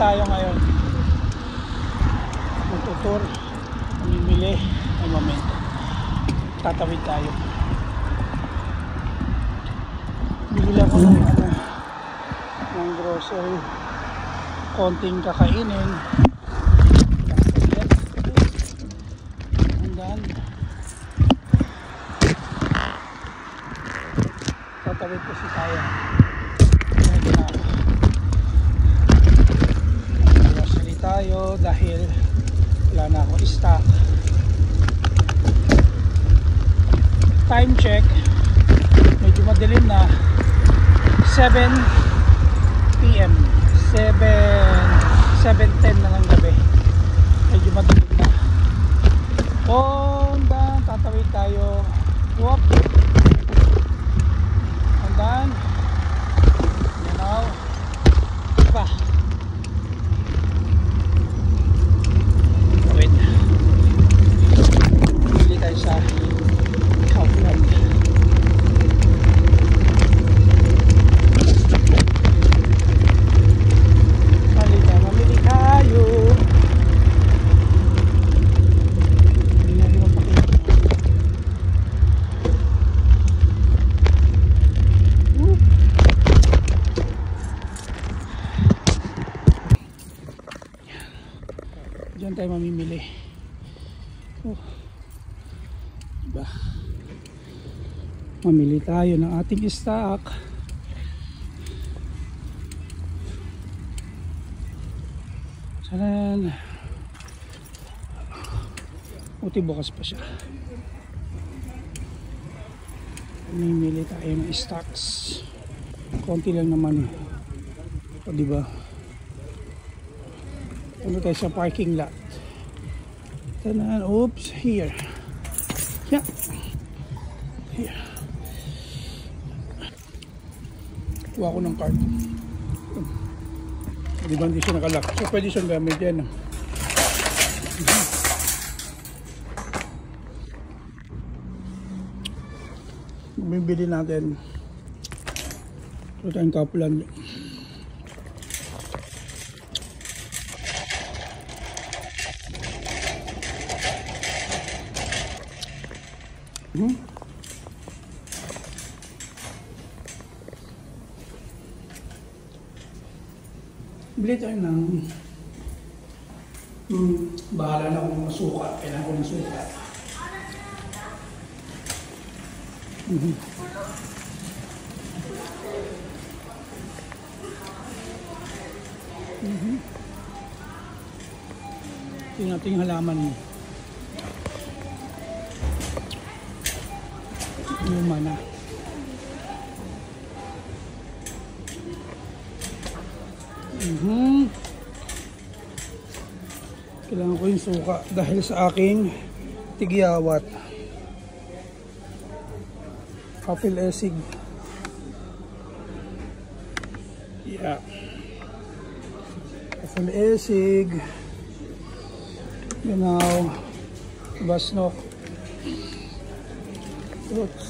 tayo ngayon. Magtutur, mamimili ng momento. Tatawid tayo. Bili ako ng grocery. Konting kakainin. Andan. Tatawid kasi tayo. Grocery tayo dahil wala na akong stock. Time check, medyo madilim na. 7 PM 7:10 na ng gabi. Medyo madilim na. Ondan, tatawid tayo. Whoop. Ondan. Now. Pa. Tawid. Bili tayo sa Kaufland. Mamili tayo. Hindi natin mapakita. Diyan tayo mamimili. Diba? Mamili tayo ng ating stock. Saran. Buti bukas pa siya. Mamimili tayo ng stocks. Konti lang naman. O diba? Punta tayo sa parking lot. Tanan, oops, here. Yeah. Here. Kuha ko ng card. Di ba hindi siya nakalock? So pwede siyang gamit yan. Bibili natin. Ito tayong Kaufland. Bili tayo ng bahala na akong masuka. Kailangan ko ng suka. Tingnan natin yung halaman mo. Luma na. Kailangan ko yung suka dahil sa aking tigyawat. Apple esig. Yeah. Apple esig. Ganaw. Basnok. Fruits.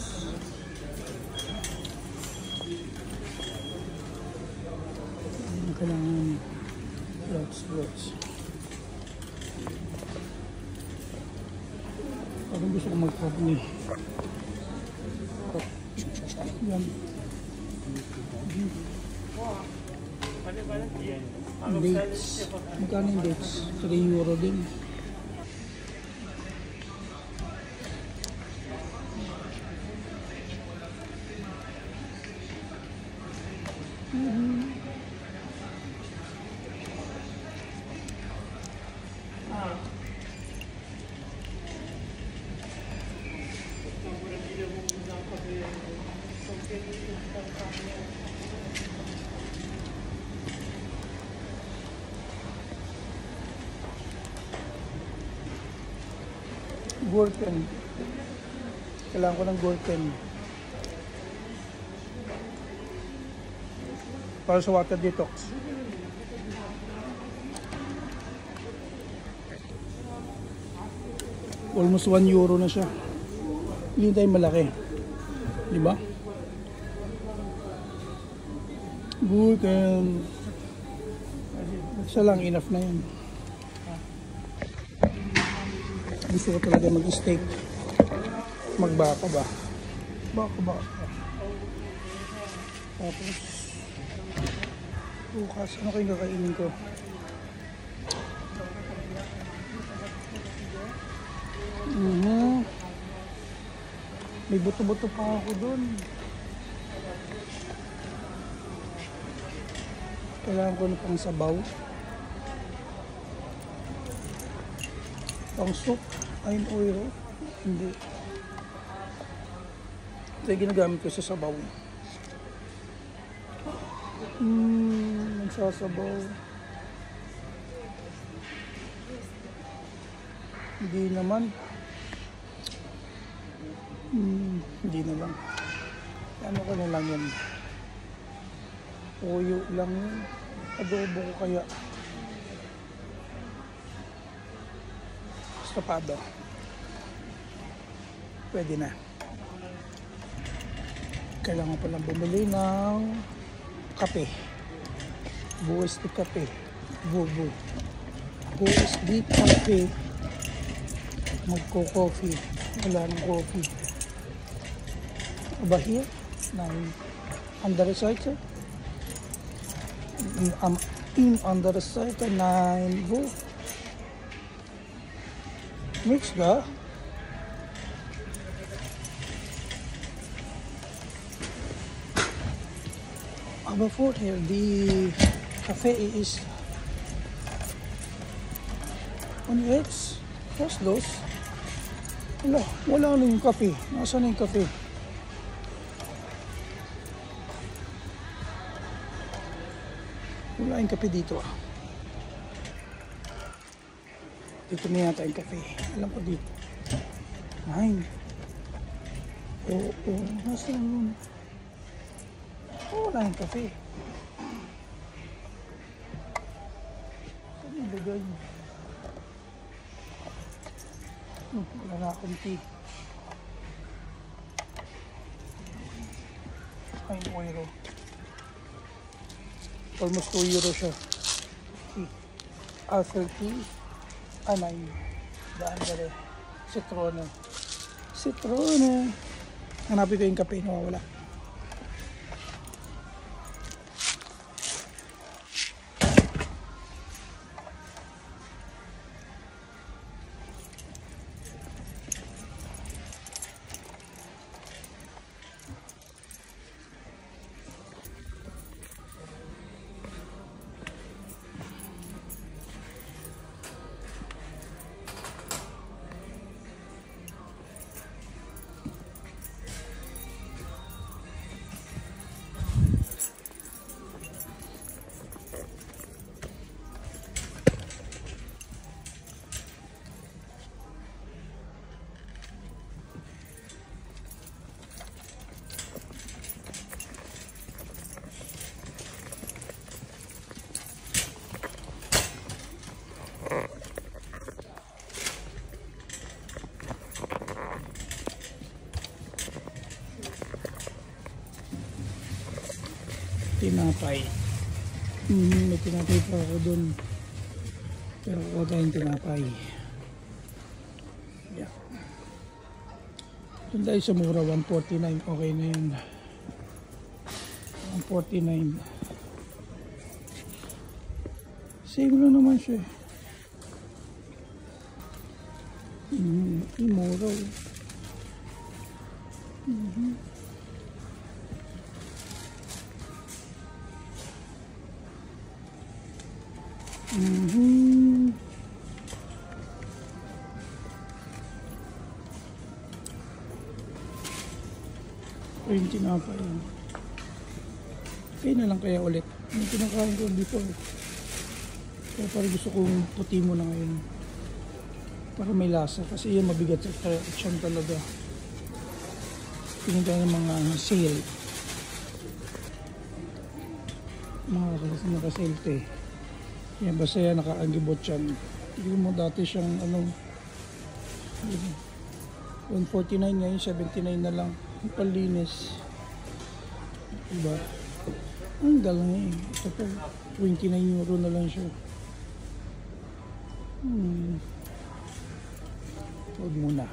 Kailangan fruits. Parang gusto ko mag-crop ni. Yan. Dates. Magkano yung dates? 3 euro din. Gurken. Kailangan ko ng gurken. Para sa water detox. Almost 1 euro na siya. Hindi tayo malaki. Diba? Gurken. Isa lang, enough na yun. Gusto ko talaga mag-steak. Magbaka ba? Baka. Tapos, bukas, ano kayong kakainin ko? May buto-buto pa ako dun. Kailangan ko na pang sabaw. Pang soup. Ayun, oil. Hindi. Ito yung ginagamit ko sa sabaw. Nagsasabaw. Hindi naman. Hindi na lang. Ano ko na lang yan. Toyo lang yun. Adobo ko kaya. Estopado. Pwede na. Kailangan pa lang bumili ng kape. Buwis di kape. Bubu. Buwis di kape. Magko-coffee. Wala ng coffee. Over here. On the recycle. On the recycle. 9. Go. Mix ka. Before here, the cafe is on its first dose. Wala na yung kape. Nasaan na yung kape? Wala yung kape dito. Dito na yata yung kape. Alam ko dito. 9. Oo. Nasaan yun? Wala yung kape. Saan yung lagay? Wala na akong tea. Ay, euro. Almost 2 euro siya. Tea. 30. 9. Daan ka rin. Citrone. Hanapin ko yung kape. Nawawala. Tinapay. May tinapay pa ako dun. Pero wala tayong tinapay. Yeah. Doon tayo sa mura, 149. Okay na yun. 149. Same lang naman siya. Mura. Yung tinapay yan. Kaya na lang kaya ulit. Yung pinakain ko before. Kaya parang gusto kong puti mo na ngayon. Para may lasa. Kasi yan mabigat sa tiyan talaga. Pinunta ng mga sale. Mga nakasale ito eh. Yan basta yan nakaagibot yan. Hindi mo dati siyang 149 ngayon, 79 na lang. Ang palinis. Diba? Ang galang eh. Ito po, 29 euro na lang siya. Huwag muna.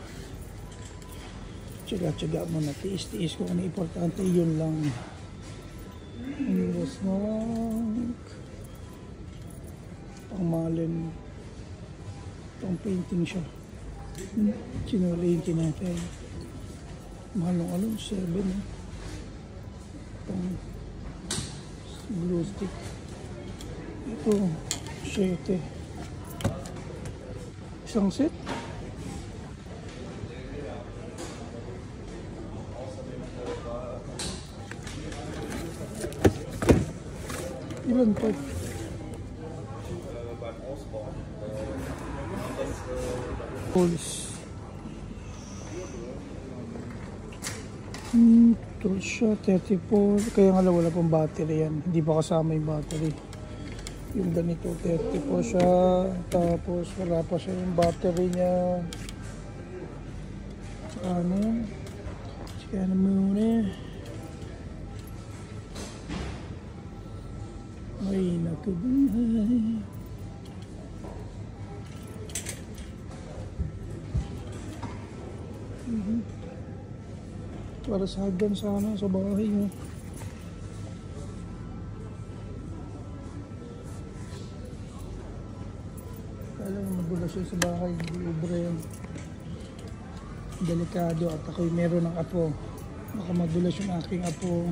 Tsaga-tsaga muna. Tiis-tiis ko kung importante. Yun lang. This one. Pang-malin. Pang-painting siya. Sinulihin natin. Mahal ng 7. Pang glue stick. Ito 7. Isang set. Ilan to? Holes. Ito siya, 34. Kaya nga wala pang battery yan. Hindi pa kasama yung battery. Yung ganito, 34 siya. Tapos wala pa siya yung battery niya. Tsaka ano yan? Tsaka ano muna. Ay, nakabuhay. Para sa hagdan sana sa bahay mo. Kaya lang magulas siya sa bahay. Libre yan. Delikado at ako'y meron ng apo. Baka magulas yung aking apo.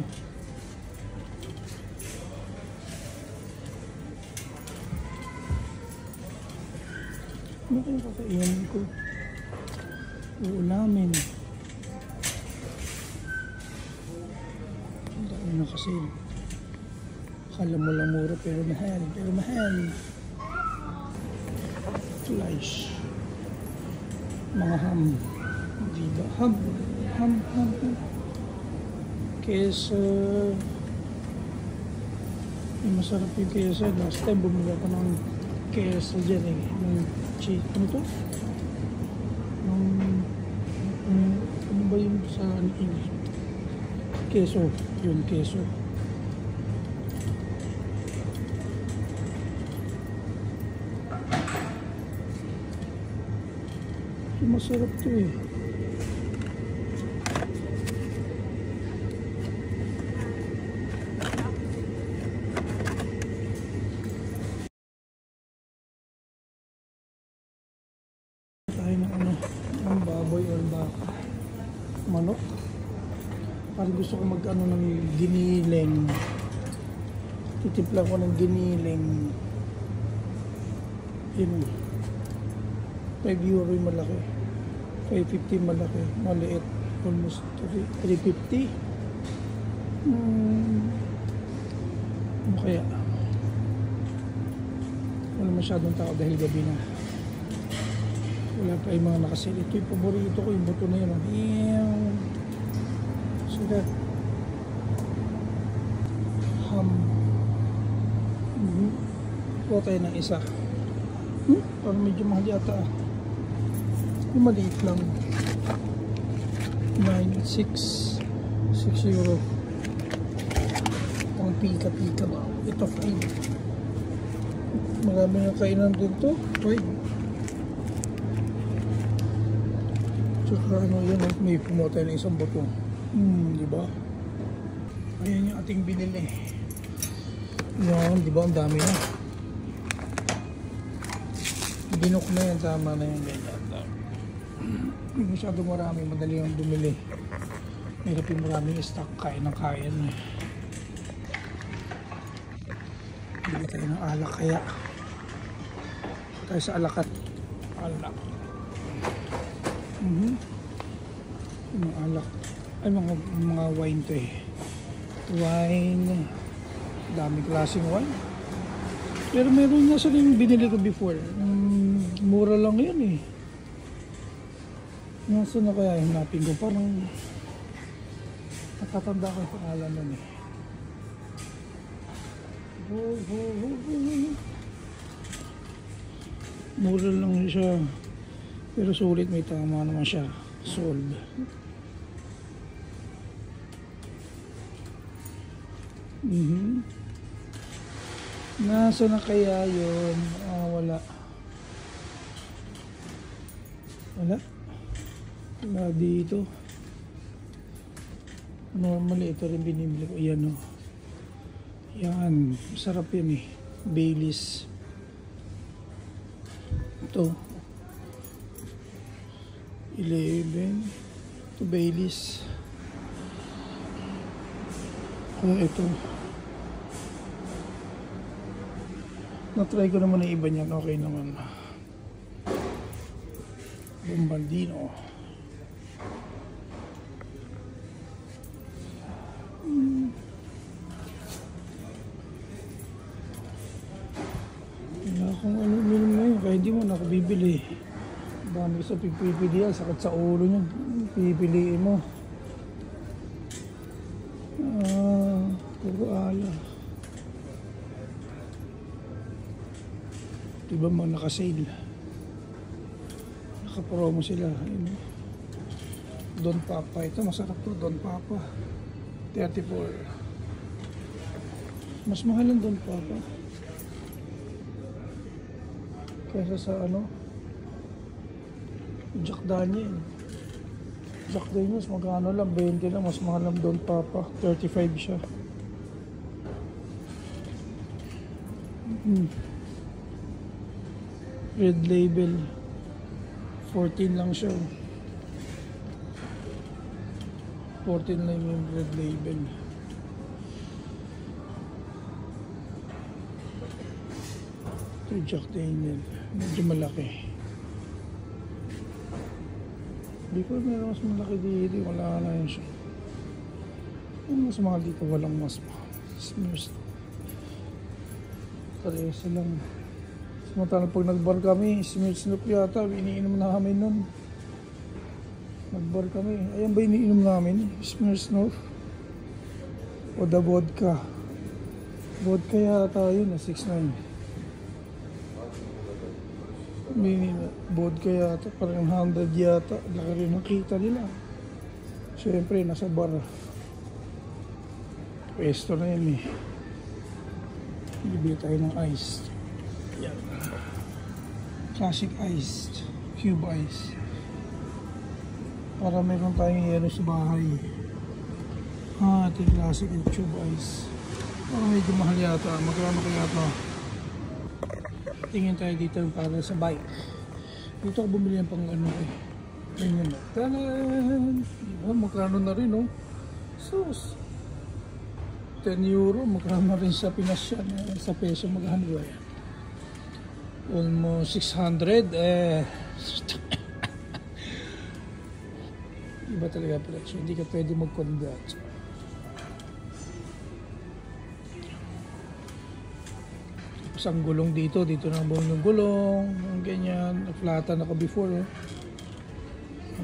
Ano kayong kakainin ko? Uulamin. Ang dami na kasi. Akala mo lang mura pero mahal. Pero mahal. Slice. Mga ham. Diba? Ham. Ham. Kesa. Masarap yung kesa. Last time bumili ako ng kesa dyan eh. Yung ano to? Ano ba yung sa keso? Yun, keso. Masarap to eh. Ng baboy or baka, manok. Parang gusto ko mag-ano ng giniling. Titimpla ko ng giniling. Yun, 5 euro yung malaki, 5.50 malaki, maliit almost 3.50. Ano kaya? Wala masyadong tao dahil gabi na. Wala pa yung mga nakasil. Ito yung paborito ko, yung buto na yun. Sugat. Ham. Kuha tayo ng isa. Parang medyo mahal yata. Yung maliit lang. 6 euro. Pang pika-pika ba? Ito free. Marami na kainan dito. Wait. Tsaka ano yun, may pumunta ng isang buto. Diba? Ayan yung ating binili. Yan, diba? Ang dami na. Binok na yan, tama na yan. Masyadong marami, madali yung bumili. Mahirap yung maraming stock, kain ng kain. Bili tayo ng alak kaya. Tayo sa alakat. Alak. Mga alak. Ay, mga wine to eh. Wine. Daming klaseng wine. Pero meron nga sa rin binili ko before. Mura lang yun eh. Nasa na kaya hinapin ko? Parang natatanda ko yung pangalan nun eh. Mura lang siya. Pero sulit, may tama naman siya. Solve. Nasa na kaya yun? Wala. Wala. Wala dito. Normally ito rin binibili ko. Yan o. Yan. Masarap yun eh. Baileys. Ito. 11. Ito Baileys. Ito. Na-try ko naman ang iba niyan. Okay naman. Bombardino. Wala akong ano minum na yun. Kaya hindi mo na ako bibili. Dami sa pipilian. Sakit sa ulo niyan. Pipiliin mo. Puro ala. Diba mga naka-sale? Naka-promo sila. Ayun. Don Papa. Ito masarap to. Don Papa. 34. Mas mahal ang Don Papa. Kaysa sa ano? Jack Daniel. Jack Daniels magkano lang? 20 lang. Mas mahal ang Don Papa. 35 siya. Red Label 14 lang siya. 14 lang yung Red Label. Ito Jack Daniel. Medyo malaki. Hindi ko meron mas malaki dito. Wala na yun siya. Yung mas mahal dito walang mas mahal. Smears. Parehas lang. Samantalang pag nagbar kami, Smears Snoop yata, iniinom namin nun. Nagbar kami. Ayan ba iniinom namin? Smears Snoop? O the vodka. Vodka yata yun, 6.9. Vodka yata, parang 100 yata. Laki rin ang kita nila. Siyempre, nasa bar. Pwesto na yun eh. Bibili tayo ng ice. Yan. Classic ice. Cube ice. Para meron tayong yelo sa bahay. Ito yung classic cube ice. Parang medyo mahal yata. Magkano kaya ito? Tingin tayo dito para sa bike. Dito ako bumili ng pang ano eh. Ganyan na. Tanan! Diba? Magkano na rin oh. Sus! 10 euro. Magkano na rin sa Pinas yan. Sa peso magkano ba yan? Almost 600. Iba talaga presyo. Hindi ka pwede mag-convert. Tapos ang gulong dito. Dito na buong yung gulong. Yung ganyan. Naflatan ako before.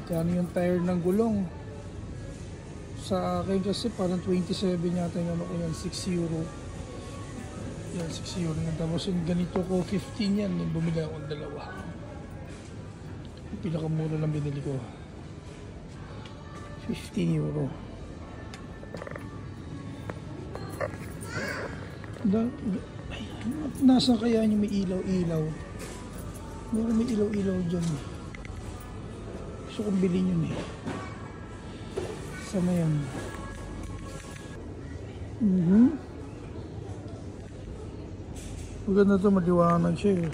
Magkano yung tire ng gulong? Sa akin kasi parang 27 yata yung ano ko yan. 6 euro. Yan, 6 euro yan. Tapos yung ganito ko, 15 yan. Bumili ako ng dalawa. Yung pinakamura lang binili ko. 15 euro. Nasa kaya nyo may ilaw-ilaw? Meron may ilaw-ilaw dyan. Gusto kong bilhin yun eh. Sana yan. Maganda ito, maliwanag siya eh.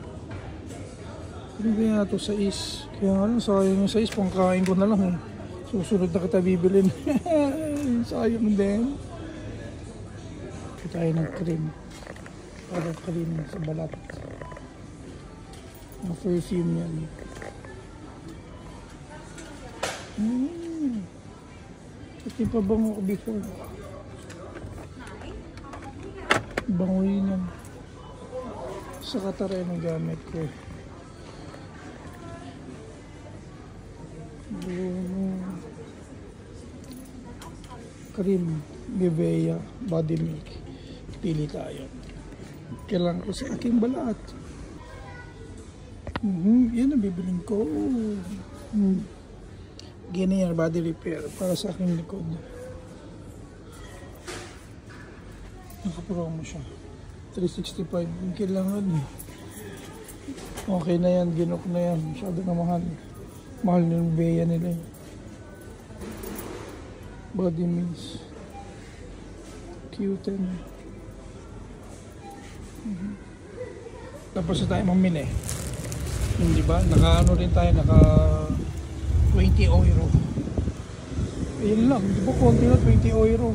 Ano kaya ito sa is? Kaya nga lang, sayang yung sa is, pangkain ko na lang eh. Susunod na kita bibilin. Sayang din. Ito tayo ng cream. Para cream sa balat. Ang perfume yan. Ito yung pabango ko before. Bango yun yan. Sa Qatar ang gamit ko. Cream, Nivea, body milk. Pili tayo. Kailangan ko sa aking balat. Yan ang bibiling ko. Ganyan, body repair para sa aking likod. Nakapromo siya. 365 yung kailangan eh. Okay na yan, ginok na yan. Masyado na mahal. Mahal ng beya nila eh. Body mist. Q10. Tapos na tayo mamili. Hindi ba? Naka ano rin tayo, naka 20 euro. Ayun lang, di ba konti na 20 euro.